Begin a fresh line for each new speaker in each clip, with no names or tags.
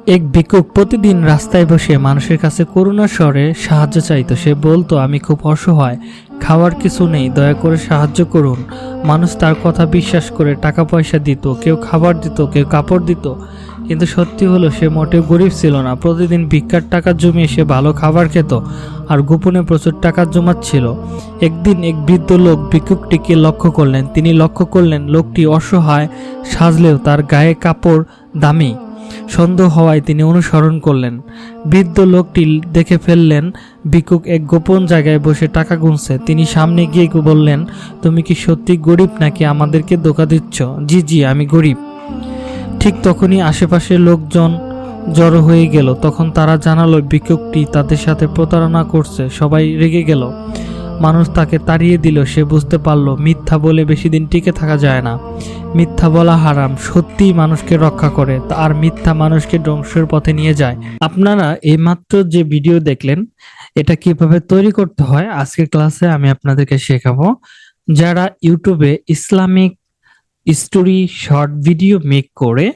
এক ভিক্ষুক প্রতিদিন রাস্তায় বসে মানুষের কাছে করুণার স্বরে সাহায্য চাইতো। সে বলতো, আমি খুব অসহায়, খাওয়ার কিছু নেই, দয়া করে সাহায্য করুন। মানুষ তার কথা বিশ্বাস করে টাকা পয়সা দিত, কেউ খাবার দিত, কেউ কাপড় দিত। কিন্তু সত্যি হলো সে মোটেও গরিব ছিল না। প্রতিদিন ভিক্ষার টাকা জমিয়ে সে ভালো খাবার খেত আর গোপনে প্রচুর টাকা জমাচ্ছিল। একদিন এক বৃদ্ধ লোক ভিক্ষুকটিকে লক্ষ্য করলেন। তিনি লক্ষ্য করলেন লোকটি অসহায় সাজলেও তার গায়ে কাপড় দামি। সন্দেহ হওয়ায় তিনি অনুসরণ করলেন। বৃদ্ধ লোকটি দেখে ফেললেন ভিক্ষুক এক গোপন জায়গায় বসে টাকা গুনছে। তিনি সামনে গিয়ে বললেন, তুমি কি সত্যি গরিব নাকি আমাদেরকে ধোঁকা দিচ্ছ? জি জি, আমি গরিব। ঠিক তখনই আশেপাশের লোকজন জড়ো হয়ে গেল। তখন তারা জানালো ভিক্ষুকটি তাদের সাথে প্রতারণা করছে। সবাই রেগে গেল। মানুষ তাকে তাড়িয়ে দিল। সে বুঝতে পারল মিথ্যা বলে বেশি দিন টিকে থাকা যায় না। মিথ্যা বলা হারাম, সত্যিই মানুষকে রক্ষা করে, আর মিথ্যা মানুষকে ধ্বংসের পথে নিয়ে যায়। আপনারা এইমাত্র যে ভিডিও দেখলেন, এটা কিভাবে তৈরি করতে হয় আজকের ক্লাসে আমি আপনাদেরকে শেখাবো। যারা ইউটিউবে Islamic story short video make করে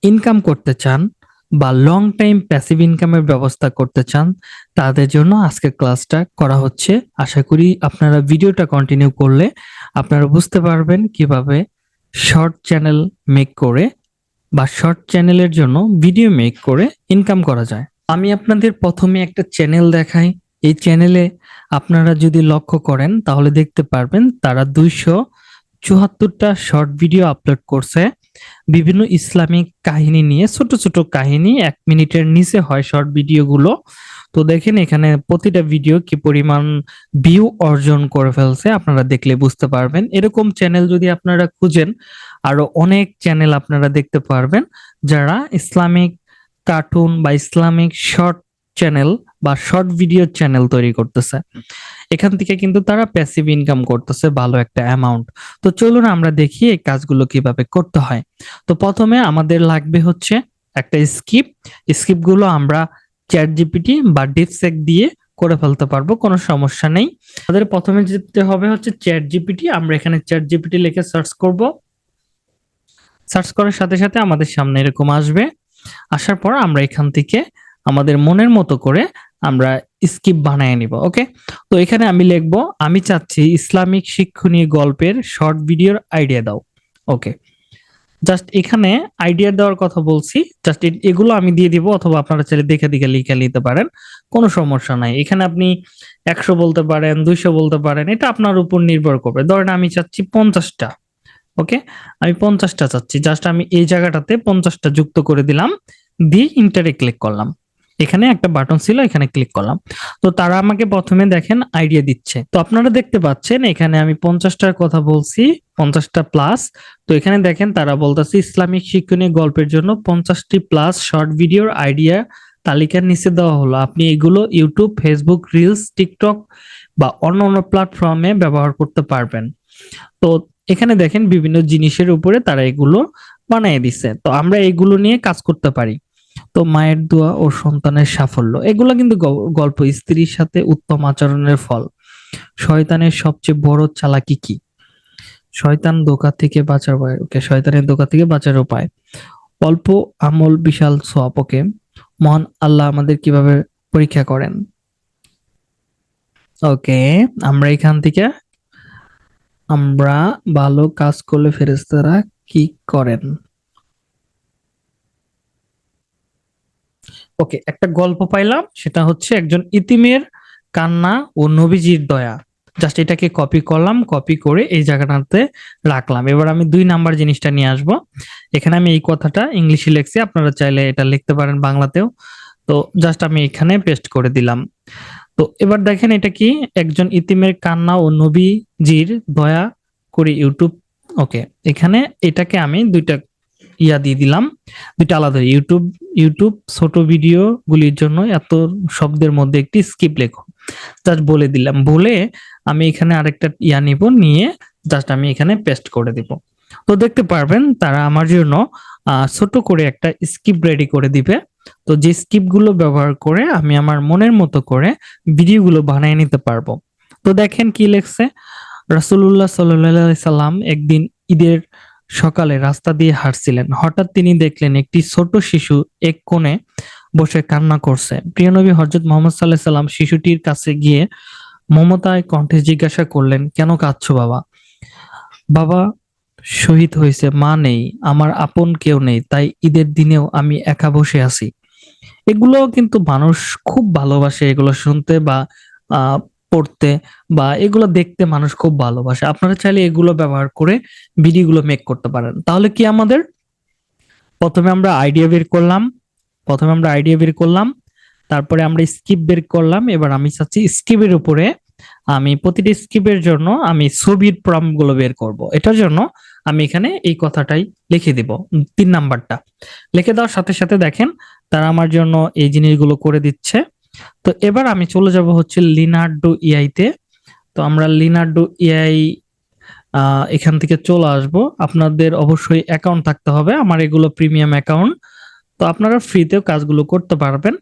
ইনকাম করতে চান বা লং টাইম প্যাসিভ ইনকামের ব্যবস্থা করতে চান, তাদের জন্য আজকের ক্লাসটা করা হচ্ছে। আশা করি আপনারা ভিডিওটা কন্টিনিউ করলে আপনারা বুঝতে পারবেন কিভাবে শর্ট চ্যানেল মেক করে বা শর্ট চ্যানেলের জন্য ভিডিও মেক করে ইনকাম করা যায়। আমি আপনাদের প্রথমে একটা চ্যানেল দেখাই। এই চ্যানেলে আপনারা যদি লক্ষ্য করেন তাহলে দেখতে পারবেন তারা 274টা শর্ট ভিডিও আপলোড করছে। বিভিন্ন ইসলামিক কাহিনী নিয়ে, ছোট ছোট কাহিনী, 1 মিনিটের নিচে হয় শর্ট ভিডিওগুলো। তো দেখেন এখানে প্রতিটা ভিডিও কি পরিমাণ ভিউ অর্জন করে ফেলছে, আপনারা দেখলে বুঝতে পারবেন। এরকম চ্যানেল যদি আপনারা খুঁজেন, আরো অনেক চ্যানেল আপনারা দেখতে পারবেন যারা ইসলামিক কার্টুন বা ইসলামিক শর্ট চ্যানেল বা শর্ট ভিডিও চ্যানেল তৈরি করতেছে। এখান থেকে কিন্তু তারা প্যাসিভ ইনকাম করতেছে ভালো একটা অ্যামাউন্ট। তো চলুন আমরা দেখি এই কাজগুলো কিভাবে করতে হয়। তো প্রথমে আমাদের লাগবে হচ্ছে একটা স্ক্রিপ্ট গুলো আমরা চ্যাট জিপিটি বা ডিপসেক দিয়ে করে ফেলতে পারবো, কোনো সমস্যা নেই। আমাদের প্রথমে যেতে হবে হচ্ছে চ্যাট জিপিটি। আমরা এখানে চ্যাট জিপিটি লিখে সার্চ করব। সার্চ করার সাথে সাথে আমাদের সামনে এরকম আসবে। আসার পর আমরা এখান থেকে আমাদের মনের মতো করে আমরা স্ক্রিপ্ট বানিয়ে নিব। ওকে, তো এখানে আমি লিখব, আমি চাচ্ছি ইসলামিক শিক্ষণীয় গল্পের শর্ট ভিডিওর আইডিয়া দাও। ওকে, জাস্ট এখানে আইডিয়া দেওয়ার কথা বলছি, জাস্ট এগুলো আমি দিয়ে দিব, অথবা আপনারা চাইলে দেখে দেখে লিখে নিতে পারেন, কোনো সমস্যা নাই। এখানে আপনি 100 বলতে পারেন, 200 বলতে পারেন, এটা আপনার উপর নির্ভর করবে। ধরেন আমি চাচ্ছি 50টা। ওকে, আমি 50টা চাচ্ছি। জাস্ট আমি এই জায়গাটাতে 50টা যুক্ত করে দিলাম, দিয়ে ইন্টারে ক্লিক করলাম। এখানে একটা বাটন ছিল, এখানে ক্লিক করলাম। তো তারা আমাকে প্রথমে দেখেন আইডিয়া দিচ্ছে। তো আপনারা দেখতে পাচ্ছেন এখানে আমি 50টার কথা বলছি, 50টা প্লাস। তো এখানে দেখেন তারা বলতেছে ইসলামিক শিক্ষণীয় গল্পের জন্য 50টি প্লাস শর্ট ভিডিওর আইডিয়া তালিকার নিচে দেওয়া হলো। আপনি এগুলো ইউটিউব, ফেসবুক, রিলস, টিকটক বা অন্য অন্য প্ল্যাটফর্মে ব্যবহার করতে পারবেন। তো এখানে দেখেন বিভিন্ন জিনিসের উপরে তারা এগুলো বানিয়ে দিচ্ছে। তো আমরা এগুলো নিয়ে কাজ করতে পারি। তো মায়ের দোয়া ও সন্তানের সাফল্য, এগুলো কিন্তু গল্প। স্ত্রীর সাথে উত্তম আচরণের ফল, শয়তানের সবচেয়ে বড় চালাকি কি, শয়তান ধোঁকা থেকে বাঁচার উপায়। ওকে, শয়তানের ধোঁকা থেকে বাঁচার উপায়, অল্প আমল বিশাল সওয়াব। ওকে, মহান আল্লাহ আমাদের কিভাবে পরীক্ষা করেন। ওকে, আমরা এখান থেকে আমরা ভালো কাজ করলে ফেরেশতারা কি করেন। ওকে, একটা গল্প পাইলাম, সেটা হচ্ছে একজন ইতিমের কান্না ও নবীজির দয়া। জাস্ট এটাকে কপি করলাম, কপি করে এই জায়গাটাতে রাখলাম। এবার আমি 2 নাম্বার জিনিসটা নিয়ে আসব। এখানে আমি এই কথাটা ইংলিশে লিখছি, আপনারা চাইলে এটা লিখতে পারেন বাংলাতেও। তো জাস্ট আমি এখানে পেস্ট করে দিলাম। তো এবার দেখেন এটা কি, একজন ইতিমের কান্না ও নবীজির দয়া করে ইউটিউব। ওকে, এখানে এটাকে আমি দুইটা দিয়ে দিলাম, দুইটা আলাদা। ইউটিউব ছোট ভিডিও গুলির জন্য এত শব্দের মধ্যে একটি স্ক্রিপ্ট লেখো। জাস্ট বলে দিলাম, বলে আমি এখানে আরেকটা নিব, নিয়ে জাস্ট আমি এখানে পেস্ট করে দিব। তো দেখতে পারবেন তারা আমার জন্য ছোট করে একটা স্ক্রিপ্ট রেডি করে দিবে। তো যে স্ক্রিপ্ট গুলো ব্যবহার করে আমি আমার মনের মতো করে ভিডিওগুলো বানিয়ে নিতে পারবো। তো দেখেন কি লেখছে, রাসূলুল্লাহ সাল্লাল্লাহু আলাইহি সাল্লাম একদিন ঈদের সকালে রাস্তা দিয়ে হাঁটছিলেন, হঠাৎ তিনি দেখলেন একটি ছোট শিশু এক কোণে বসে কান্না করছে। প্রিয় নবী হযরত মুহাম্মদ সাল্লাল্লাহু আলাইহি সাল্লাম শিশুটির কাছে গিয়ে মমতায় কণ্ঠে জিজ্ঞাসা করলেন, কেন কাঁদছো বাবা? বাবা শহীদ হয়েছে, মা নেই, আমার আপন কেউ নেই, তাই ঈদের দিনেও আমি একা বসে আছি। এগুলো কিন্তু মানুষ খুব ভালোবাসে, এগুলো শুনতে বা পড়তে বা এগুলো দেখতে মানুষ খুব ভালোবাসে। আপনারা চাইলে এগুলো ব্যবহার করে ভিডিওগুলো মেক করতে পারেন। তাহলে কি আমাদের প্রথমে আমরা আইডিয়া বের করলাম, প্রথমে আমরা আইডিয়া বের করলাম, তারপরে আমরা স্কিপ বের করলাম। এবার আমি চাচ্ছি স্কিপের উপরে আমি প্রতিটি স্কিপের জন্য আমি ছবির প্রম্পট গুলো বের করব। এটার জন্য আমি এখানে এই কথাটাই লিখে দিব, 3 নাম্বারটা লিখে দেওয়ার সাথে সাথে দেখেন তারা আমার জন্য এই জিনিসগুলো করে দিচ্ছে। তো এবার আমি চলে যাব হচ্ছে লিনার্ডো ইআই তে। তো আমরা লিনার্ডো ইআই এখান থেকে চলে আসব। আপনাদের অবশ্যই অ্যাকাউন্ট থাকতে হবে, আমার এগুলো প্রিমিয়াম অ্যাকাউন্ট। তো আপনারা ফ্রিতেও কাজগুলো করতে পারবেন।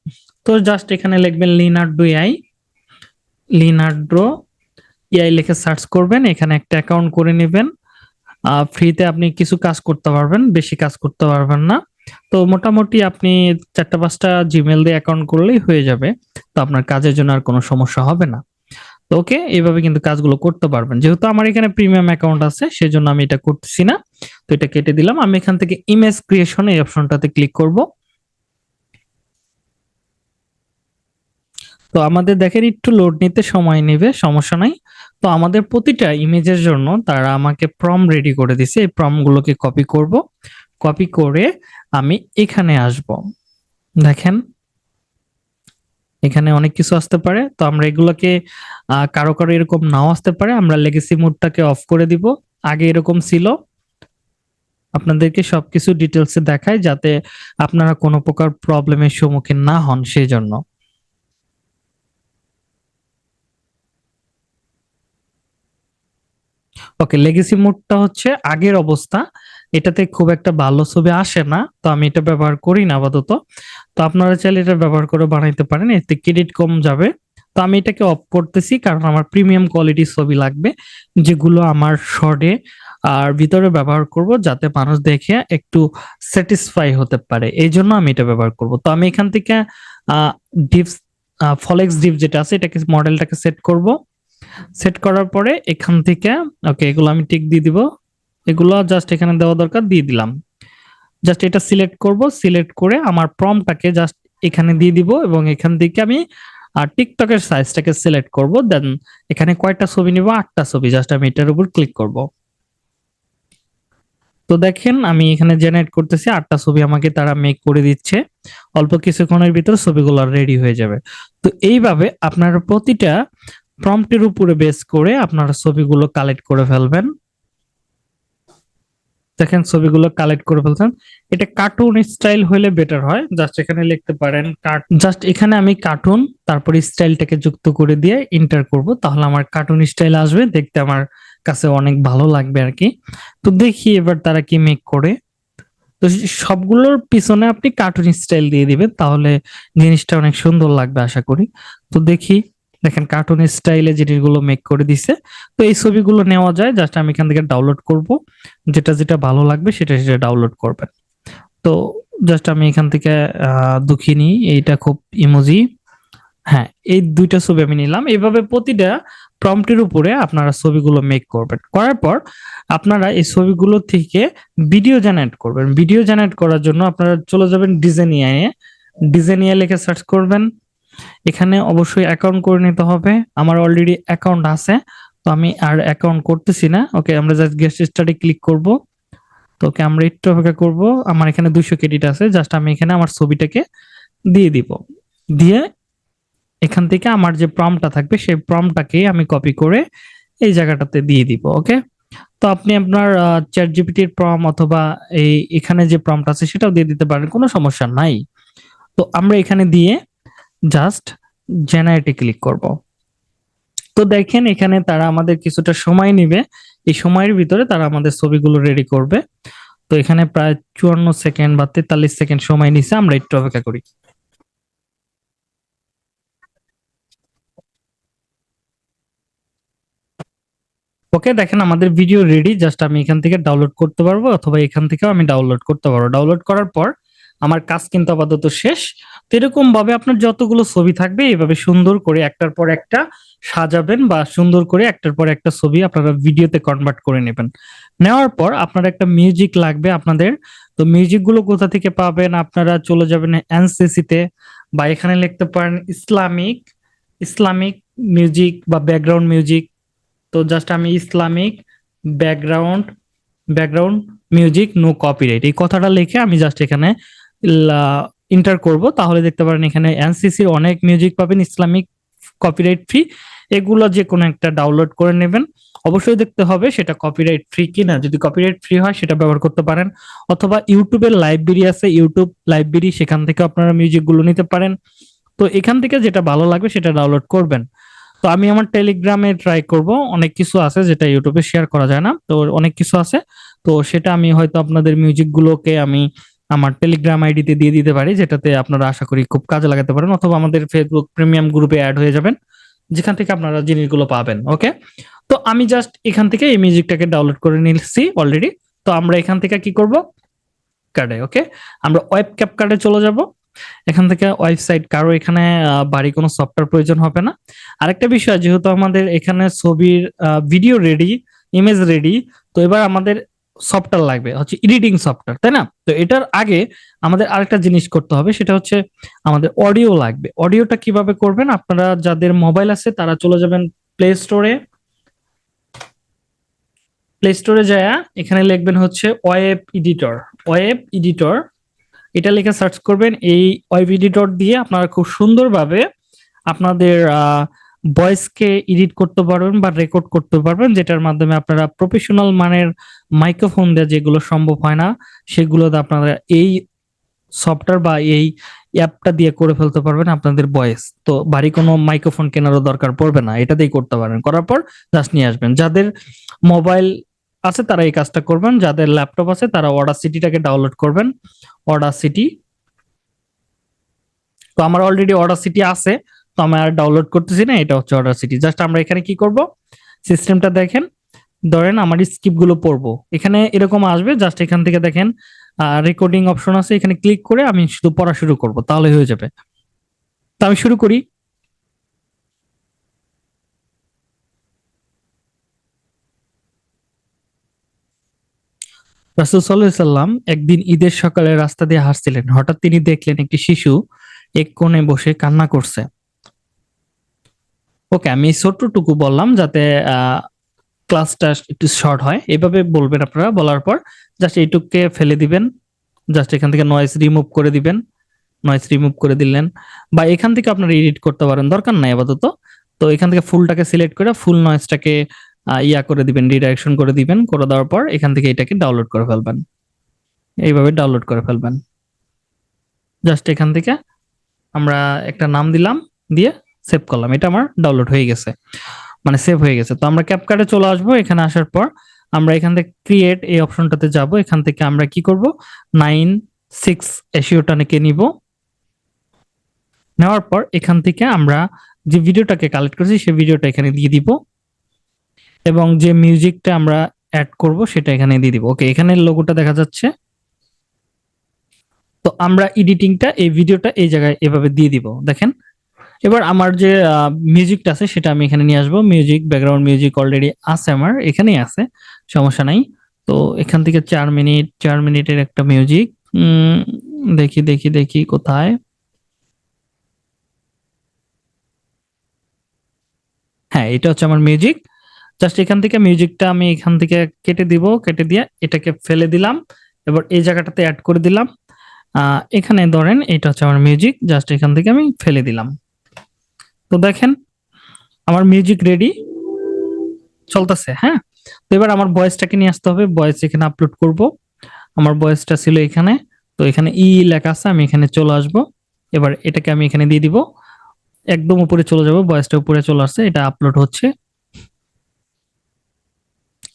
তো জাস্ট এখানে লিখবেন লিনার্ডো ইআই, লিনার্ডো ইআই লিখে সার্চ করবেন, এখানে একটা অ্যাকাউন্ট করে নেবেন। ফ্রিতে আপনি কিছু কাজ করতে পারবেন, বেশি কাজ করতে পারবেন না। তো মোটামুটি আপনি 4-5টা জিমেল দিয়ে অ্যাকাউন্ট করলেই হয়ে যাবে। তো আপনার কাজের জন্য আর কোনো সমস্যা হবে না। তো ওকে, এইভাবে কিন্তু কাজগুলো করতে পারবেন। যেহেতু আমার এখানে প্রিমিয়াম অ্যাকাউন্ট আছে সেজন্য আমি এটা করতেছি না। তো এটা কেটে দিলাম। আমি এখান থেকে ইমেজ ক্রিয়েশন এই অপশনটাতে ক্লিক করব। তো আমাদের দেখেন একটু লোড নিতে সময় নেবে, সমস্যা নাই। তো আমাদের প্রতিটা ইমেজের জন্য তারা আমাকে প্রম্পট রেডি করে দিছে, এই প্রম্পট গুলোকে কপি করব। কপি করে আমি এখানে আসব। দেখেন এখানে অনেক কিছু আসতে পারে, তো আমরা এগুলোকে কারো কারো এরকম নাও আসতে পারে। আমরা লেগেসি মোডটাকে অফ করে দিব। আগে এরকম ছিল, আপনাদেরকে সবকিছু ডিটেলসে দেখায় যাতে আপনারা কোনো প্রকার প্রবলেমের সম্মুখীন না হন সেই জন্য। ওকে, লেগেসি মোডটা হচ্ছে আগের অবস্থা, এটাতে খুব একটা ভালো ছবি আসে না, তো আমি এটা ব্যবহার করি না আপাতত। তো আপনারা চাইলে এটা ব্যবহার করে বানাইতে পারেন, এতে ক্রেডিট কম যাবে। তো আমি এটাকে অফ করতেছি কারণ আমার প্রিমিয়াম কোয়ালিটির ছবি লাগবে, যেগুলো আমার শর্টে আর ভিতরে ব্যবহার করব, যাতে মানুষ দেখে একটু স্যাটিসফাই হতে পারে, এই জন্য আমি এটা ব্যবহার করব। তো আমি এখান থেকে ডিপস ফলেক্স ডিপ যেটা আছে এটাকে মডেলটাকে সেট করব। সেট করার পরে এখান থেকে ওকে এগুলো আমি টিক দিয়ে দিব, এগুলো জাস্ট এখানে দেওয়া দরকার, দিয়ে দিলাম। জাস্ট এটা সিলেক্ট করব, সিলেক্ট করে আমার প্রম্পটটাকে জাস্ট এখানে দিয়ে দিব এবং এখান থেকে আমি টিকটকের সাইজটাকে সিলেক্ট করব। দেন এখানে কয়টা ছবি নিব, 8টা ছবি, জাস্ট আমি এটার উপর ক্লিক করব। তো দেখেন আমি এখানে জেনারেট করতেছি, 8টা ছবি আমাকে তারা মেক করে দিচ্ছে। অল্প কিছুক্ষণের ভিতর ছবিগুলো রেডি হয়ে যাবে। তো এইভাবে আপনারা প্রতিটা প্রম্পটের উপরে বেস করে আপনারা ছবিগুলো কালেক্ট করে ফেলবেন। দেখেন ছবিগুলো কালেক্ট করে ফেলছেন। এটা কার্টুন স্টাইল হলে বেটার হয়, জাস্ট এখানে লিখতে পারেন জাস্ট এখানে আমি কার্টুন তারপরে স্টাইলটাকে যুক্ত করে দিয়ে এন্টার করব, তাহলে আমার কার্টুন স্টাইল আসবে, দেখতে আমার কাছে অনেক ভালো লাগবে আর কি। তো দেখি এবার তারা কি মেক করে। তো সবগুলোর পিছনে আপনি কার্টুন স্টাইল দিয়ে দিবেন, তাহলে জিনিসটা অনেক সুন্দর লাগবে আশা করি। তো দেখি, দেখেন কার্টুন স্টাইলে জিনিসগুলো মেক করে দিছে। তো এই ছবিগুলো নেওয়া যায়, জাস্ট আমি এখান থেকে ডাউনলোড করব, যেটা যেটা ভালো লাগবে সেটা সেটা ডাউনলোড করবেন। তো জাস্ট আমি এখান থেকে দুঃখিনী, এইটা খুব ইমোজি, হ্যাঁ এই 2টা ছবি আমি নিলাম। এইভাবে প্রতিটা প্রম্পটের উপরে আপনারা ছবিগুলো মেক করবেন। করার পর আপনারা এই ছবিগুলো থেকে ভিডিও জেনারেট করবেন। ভিডিও জেনারেট করার জন্য আপনারা চলে যাবেন ডিজেনিয়ায়, ডিজেনিয়া লিখে সার্চ করবেন। এখানে অবশ্যই অ্যাকাউন্ট করে নিতে হবে, আমার অলরেডি অ্যাকাউন্ট আছে, তো আমি আর অ্যাকাউন্ট করতেছি না। ওকে, আমরা জাস্ট গেস্ট স্টাডি ক্লিক করব। তো ওকে আমরা একটু অপেক্ষা করব। আমার এখানে 200 ক্রেডিট আছে, জাস্ট আমি এখানে আমার ছবিটাকে দিয়ে দিব। দিয়ে এখান থেকে আমার যে প্রম্পটটা থাকবে সেই প্রম্পটটাকে আমি কপি করে এই জায়গাটাতে দিয়ে দিব। ওকে, তো আপনি আপনার চ্যাট জিপিটির প্রম্পট অথবা এই এখানে যে প্রম্পট আছে সেটাও দিয়ে দিতে পারেন, কোনো সমস্যা নাই। তো আমরা এখানে দিয়ে জাস্ট জেনারেটে ক্লিক করব। তো দেখেন এখানে তারা আমাদের কিছুটা সময় নিবে, এই সময়ের ভিতরে তারা আমাদের ছবিগুলো রেডি করবে। তো এখানে প্রায় 54 সেকেন্ড বা 43 সেকেন্ড সময় নিছে, আমরা একটু অপেক্ষা করি। ওকে, দেখেন আমাদের ভিডিও রেডি। জাস্ট আমি এখান থেকে ডাউনলোড করতে পারবো, অথবা এখান থেকেও আমি ডাউনলোড করতে পারবো। ডাউনলোড করার পর আমার কাজ কিন্তু আপাতত শেষ। তো এরকম ভাবে আপনার যতগুলো ছবি থাকবে এইভাবে সুন্দর করে একটার পর একটা সাজাবেন, বা সুন্দর করে একটার পর একটা ছবি আপনারা ভিডিওতে কনভার্ট করে নেবেন। নেওয়ার পর আপনার একটা মিউজিক লাগবে আপনাদের। তো মিউজিক গুলো কোথা থেকে পাবেন? আপনারা চলে যাবেন এনসিসি তে, বা এখানে লিখতে পারেন ইসলামিক ইসলামিক মিউজিক বা ব্যাকগ্রাউন্ড মিউজিক। তো জাস্ট আমি Islamic background background music no copyright এই কথাটা লিখে আমি জাস্ট এখানে ইন্টার করব, তাহলে দেখতে পারেন এখানে এনসিসির অনেক মিউজিক পাবেন ইসলামিক, কপিরাইট ফ্রি। এগুলো যে কোনো একটা ডাউনলোড করে নেবেন। অবশ্যই দেখতে হবে সেটা কপিরাইট ফ্রি কিনা। যদি কপিরাইট ফ্রি হয় সেটা ব্যবহার করতে পারেন, অথবা ইউটিউবের লাইব্রেরি আছে, ইউটিউব লাইব্রেরি, সেখান থেকে আপনারা মিউজিক গুলো নিতে পারেন। তো এখান থেকে যেটা ভালো লাগবে সেটা ডাউনলোড করবেন। তো আমি আমার টেলিগ্রামে ট্রাই করব। অনেক কিছু আছে যেটা ইউটিউবে শেয়ার করা যায় না, তো অনেক কিছু আছে। তো সেটা আমি হয়তো আপনাদের মিউজিক গুলোকে আমি আমার টেলিগ্রাম আইডিতে দিয়ে দিতে পারি, যেটাতে আপনারা আশা করি খুব কাজে লাগাতে পারেন, অথবা আমাদের ফেসবুক প্রিমিয়াম গ্রুপে অ্যাড হয়ে যাবেন, যেখান থেকে আপনারা জিনিসগুলো পাবেন। ওকে, তো আমি জাস্ট এখান থেকে এই মিউজিকটাকে ডাউনলোড করে নিয়েছি অলরেডি। তো আমরা এখান থেকে কি করব? কার্ডে, ওকে, আমরা ওয়েব ক্যাপ কার্ডে চলে যাব। এখান থেকে ওয়েবসাইট, কারো এখানে ভারী কোনো সফটওয়্যার প্রয়োজন হবে না। আরেকটা বিষয়, যেহেতু আমাদের এখানে ছবির ভিডিও রেডি, ইমেজ রেডি, তো এবার আমাদের সফটওয়্যার লাগবে হচ্ছে এডিটিং সফটওয়্যার, তাই না? তো এটার আগে আমাদের আরেকটা জিনিস করতে হবে, সেটা হচ্ছে আমাদের অডিও লাগবে। অডিওটা কিভাবে করবেন? আপনারা যাদের মোবাইল আছে তারা চলে যাবেন প্লে স্টোরে। প্লে স্টোরে যায় এখানে লিখবেন হচ্ছে ওয়েব এডিটর। ওয়েব এডিটর এটা লিখে সার্চ করবেন। এই ওয়েব এডিটর দিয়ে আপনারা খুব সুন্দরভাবে আপনাদের ভয়েসকে এডিট করতে পারবেন বা রেকর্ড করতে পারবেন, যেটার মাধ্যমে আপনারা প্রফেশনাল মানের মাইক্রোফোন দিয়ে যেগুলো সম্ভব হয় না, সেগুলোতে আপনারা এই সফটওয়্যার বা এই অ্যাপটা দিয়ে করে ফেলতে পারবেন আপনাদের ভয়েস। তো ভারী কোনো মাইক্রোফোন কেনারও দরকার পড়বে না, এটা দিয়েই করতে পারেন। করার পর জাস্ট নিয়ে আসবেন। যাদের মোবাইল আছে তারা এই কাজটা করবেন, যাদের ল্যাপটপ আছে তারা অডাসিটিটাকে ডাউনলোড করবেন। অডাসিটি, তো আমার অলরেডি অডাসিটি আছে, তো আমি আর ডাউনলোড করতেছি না। এটা হচ্ছে অডাসিটি। জাস্ট আমরা এখানে কি করব? সিস্টেমটা দেখেন, ধরেন আমার স্কিপ গুলো পড়বো, এখানে এরকম আসবে। জাস্ট এখান থেকে দেখেন রেকর্ডিং অপশন আছে, এখানে ক্লিক করে আমি শুধু পড়া শুরু করব, তাহলে হয়ে যাবে। তো আমি শুরু করি। রাসূল সাল্লাল্লাহু আলাইহি সাল্লাম একদিন ঈদের সকালে রাস্তা দিয়ে হাঁটছিলেন। হঠাৎ তিনি দেখলেন একটি শিশু এক কোণে বসে কান্না করছে। ওকে, আমি ছোট্টটুকু বললাম যাতে আহ ক্লাসটা একটু শর্ট হয়। এভাবে বলবেন আপনারা। বলার পর জাস্ট এইটুকুকে ফেলে দিবেন। জাস্ট এখান থেকে নয়েজ রিমুভ করে দিবেন। নয়েজ রিমুভ করে দিলেন, বা এখান থেকে আপনারা এডিট করতে পারেন, দরকার নাই আপাতত। তো এখান থেকে ফুলটাকে সিলেক্ট করে ফুল নয়েজটাকে ইয়া করে দিবেন, রিডাইরেকশন করে দিবেন। করে দেওয়ার পর এখান থেকে এটাকে ডাউনলোড করে ফেলবেন। এইভাবে ডাউনলোড করে ফেলবেন। জাস্ট এখান থেকে আমরা একটা নাম দিলাম, দিয়ে সেভ করলাম। এটা আমার ডাউনলোড হয়ে গেছে, মানে সেভ হয়ে গেছে। তো আমরা ক্যাপকাটে চলে আসবো। এখানে আসার পর আমরা এখান থেকে ক্রিয়েট এই অপশনটাতে যাব। এখান থেকে আমরা কি করব? 9:6 এসিওটা নাকি নিব। নেওয়ার পর এখান থেকে আমরা যে ভিডিওটাকে কালেক্ট করেছি সেই ভিডিওটা এখানে দিয়ে দিব, এবং যে মিউজিকটা আমরা অ্যাড করব সেটা এখানে দিয়ে দিব। ওকে, এখানে লোগোটা দেখা যাচ্ছে। তো আমরা এডিটিংটা, এই ভিডিওটা এই জায়গায় এভাবে দিয়ে দিব, দেখেন। এবার আমার যে মিউজিকটা আছে সেটা আমি এখানে নিয়ে আসবো। মিউজিক, ব্যাকগ্রাউন্ড মিউজিক অলরেডি আছে আমার এখানেই আছে, সমস্যা নাই। তো এখান থেকে 4 মিনিট, 4 মিনিটের একটা মিউজিক। দেখি দেখি দেখি কোথায়। হ্যাঁ, এটা হচ্ছে আমার মিউজিক। জাস্ট এখান থেকে মিউজিকটা আমি এখান থেকে কেটে দিব। কেটে দিয়ে এটাকে ফেলে দিলাম। এবার এই জায়গাটাতে অ্যাড করে দিলাম। এখানে ধরেন এটা হচ্ছে আমার মিউজিক, জাস্ট এখান থেকে আমি ফেলে দিলাম। তো দেখেন আমার মিউজিক রেডি চলতেছে। হ্যাঁ, তো এবার আমার ভয়েসটাকে নিয়ে আসতে হবে। ভয়েস এখানে আপলোড করব। আমার ভয়েসটা ছিল এখানে। তো এখানে লেখা আছে, আমি এখানে চলে আসব। এবার এটাকে আমি এখানে দিয়ে দিব। একদম উপরে চলে যাব, ভয়েসটা উপরে চলে আসছে, এটা আপলোড হচ্ছে।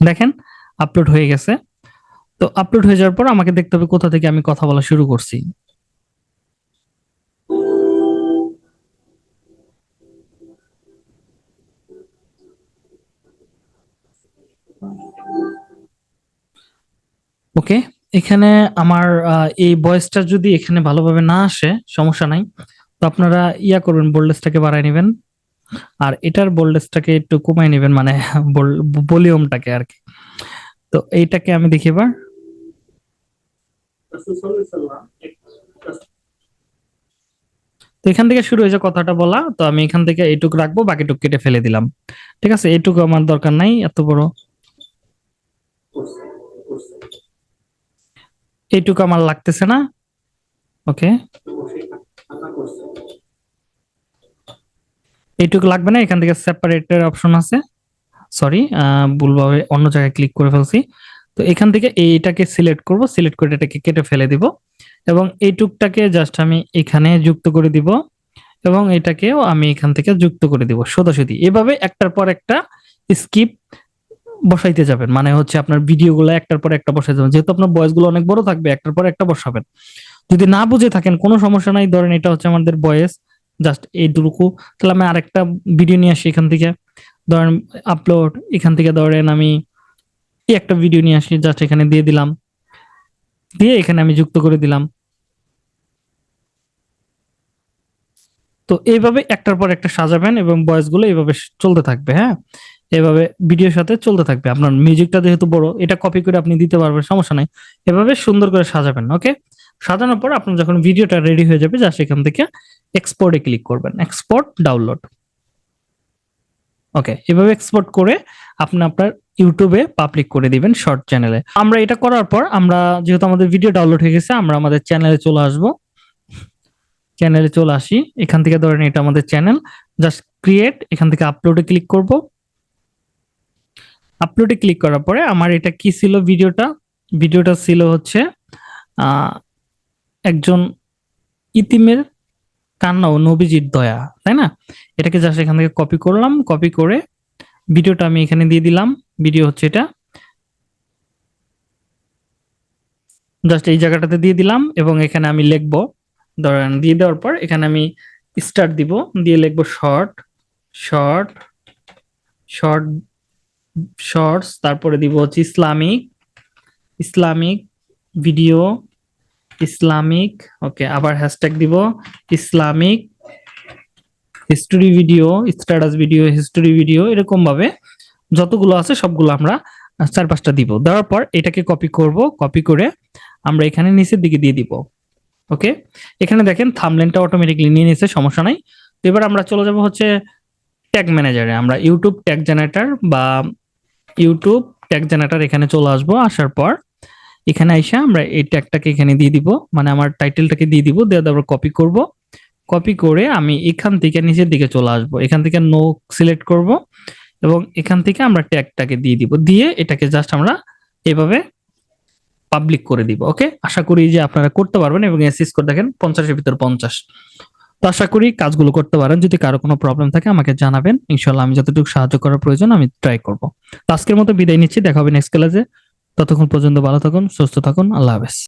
দেখেন আপলোড হয়ে গেছে। তো আপলোড হয়ে যাওয়ার পর আমাকে দেখতে হবে কোথা থেকে আমি কথা বলা শুরু করছি। ওকে, এখানে আমার এই ভয়েসটা যদি এখানে ভালোভাবে না আসে সমস্যা নাই, তো আপনারা ইয়া করবেন, বোল্ডনেসটাকে বাড়ায় নেবেন আর এটার বোল্ডনেসটাকে একটু কমায় নেবেন, মানে ভলিউমটাকে আর কি। তো এইটাকে আমি দেখি এবার। তো এখান থেকে শুরু হয়েছে কথাটা বলা, তো আমি এখান থেকে এইটুকু রাখবো, বাকিটুকু কেটে ফেলে দিলাম। ঠিক আছে, এইটুকু আমার দরকার নাই এত বড়, এইটুকু আমার লাগতেছে না। ওকে, এইটুকু লাগবে না, এখান থেকে সেপারেটের অপশন আছে। সরি, ভুলভাবে অন্য জায়গায় ক্লিক করে ফেলছি। তো এখান থেকে এইটাকে সিলেক্ট করব, সিলেক্ট করে এটাকে কেটে ফেলে দিব এবং এইটুকটাকে জাস্ট আমি এখানে যুক্ত করে দিব এবং এটাকেও আমি এখান থেকে যুক্ত করে দিব সোজাসুজি। এভাবে একটার পর একটা স্কিপ বসাইতে যাবেন, মানে হচ্ছে আপনার ভিডিওগুলো একটার পর একটা বসাই যাবেন, যেহেতু আপনার ভয়েস গুলো অনেক বড় থাকবে, একটার পর একটা বসাবেন। যদি না বুঝে থাকেন কোনো সমস্যা নাই, ধরেন এটা হচ্ছে আমাদের ভয়েস জাস্ট এইটুকু, তাহলে আমি আরেকটা ভিডিও নিয়ে আসি এখান থেকে, ধরেন আপলোড, এখান থেকে ধরেন আমি এই একটা ভিডিও নিয়ে আসি, জাস্ট এখানে দিয়ে দিলাম, দিয়ে এখানে আমি যুক্ত করে দিলাম। তো এইভাবে একটার পর একটা সাজাবেন এবং ভয়েস গুলো এইভাবে চলতে থাকবে। হ্যাঁ, এভাবে ভিডিওর সাথে চলতে থাকবে। আপনার মিউজিকটা যেহেতু বড়, এটা কপি করে আপনি দিতে পারবেন, সমস্যা নাই। এভাবে সুন্দর করে সাজাবেন। ওকে, সাজানোর পর আপনার যখন ভিডিওটা রেডি হয়ে যাবে, জাস্ট এখান থেকে এক্সপোর্টে ক্লিক করবেন, এক্সপোর্ট ডাউনলোড। ওকে, এভাবে এক্সপোর্ট করে আপনি আপনার ইউটিউবে পাবলিক করে দিবেন শর্ট চ্যানেলে। আমরা এটা করার পর আমরা যেহেতু আমাদের ভিডিও ডাউনলোড হয়ে গেছে, আমরা আমাদের চ্যানেলে চলে আসব। চ্যানেলে চলে আসি, এখান থেকে ধরেন এটা আমাদের চ্যানেল, জাস্ট ক্রিয়েট, এখান থেকে আপলোডে ক্লিক করব। আপলোডে ক্লিক করার পরে আমার এটা কি ছিল, ভিডিওটা ভিডিওটা ছিল হচ্ছে আহ একজন ইতিমের কান্না ও নবীজির দয়া, তাই না? এটাকে জাস্ট এখান থেকে কপি করলাম, কপি করে ভিডিওটা আমি এখানে দিয়ে দিলাম। ভিডিও হচ্ছে এটা, জাস্ট এই জায়গাটাতে দিয়ে দিলাম এবং এখানে আমি লিখবো, ধরেন দিয়ে দেওয়ার পর এখানে আমি স্টার্ট দিব, দিয়ে লিখবো শর্ট, শর্ট, শর্ট, শর্টস, তারপরে দিব হচ্ছে ইসলামিক, ইসলামিক ভিডিও, ইসলামিক, ওকে, আবার হ্যাশট্যাগ দিব Islamic history video, status video, history video, এরকম ভাবে যতগুলো আছে সবগুলো আমরা চার পাঁচটা দিব। দেওয়ার পর এটাকে কপি করব, কপি করে আমরা এখানে নিচের দিকে দিয়ে দিব। ওকে, এখানে দেখেন থাম্বনেলটা অটোমেটিকলি নিয়ে নিয়েছে, সমস্যা নাই। তো এবার আমরা চলে যাব হচ্ছে ট্যাগ ম্যানেজারে, আমরা ইউটিউব ট্যাগ জেনারেটর বা ইউটিউব ট্যাগ জেনারেটর এখানে চলে আসবো। আসার পর এখানে আইসা আমরা এই ট্যাগটাকে এখানে দিয়ে দিব, মানে আমার টাইটেলটাকে দিয়ে দিব, দিয়ে তারপর কপি করব, কপি করে আমি এখান থেকে নিচের দিকে চলে আসব, এখান থেকে নো সিলেক্ট করব এবং এখান থেকে আমরা ট্যাগটাকে দিয়ে দিব, দিয়ে এটাকে জাস্ট আমরা এভাবে পাবলিক করে দিব। ওকে, আশা করি যে আপনারা করতে পারবেন এবং এসএস করে দেখেন 50-এর ভিতর 50। তো আশা করি কাজগুলো করতে পারেন। যদি কারো কোনো প্রবলেম থাকে আমাকে জানাবেন, ইনশাল্লাহ আমি যতটুকু সাহায্য করার প্রয়োজন আমি ট্রাই করব। তো আজকের মতো বিদায় নিচ্ছি, দেখা হবে নেক্সট ক্লাসে। ততক্ষণ পর্যন্ত ভালো থাকুন, সুস্থ থাকুন, আল্লাহ হাফেজ।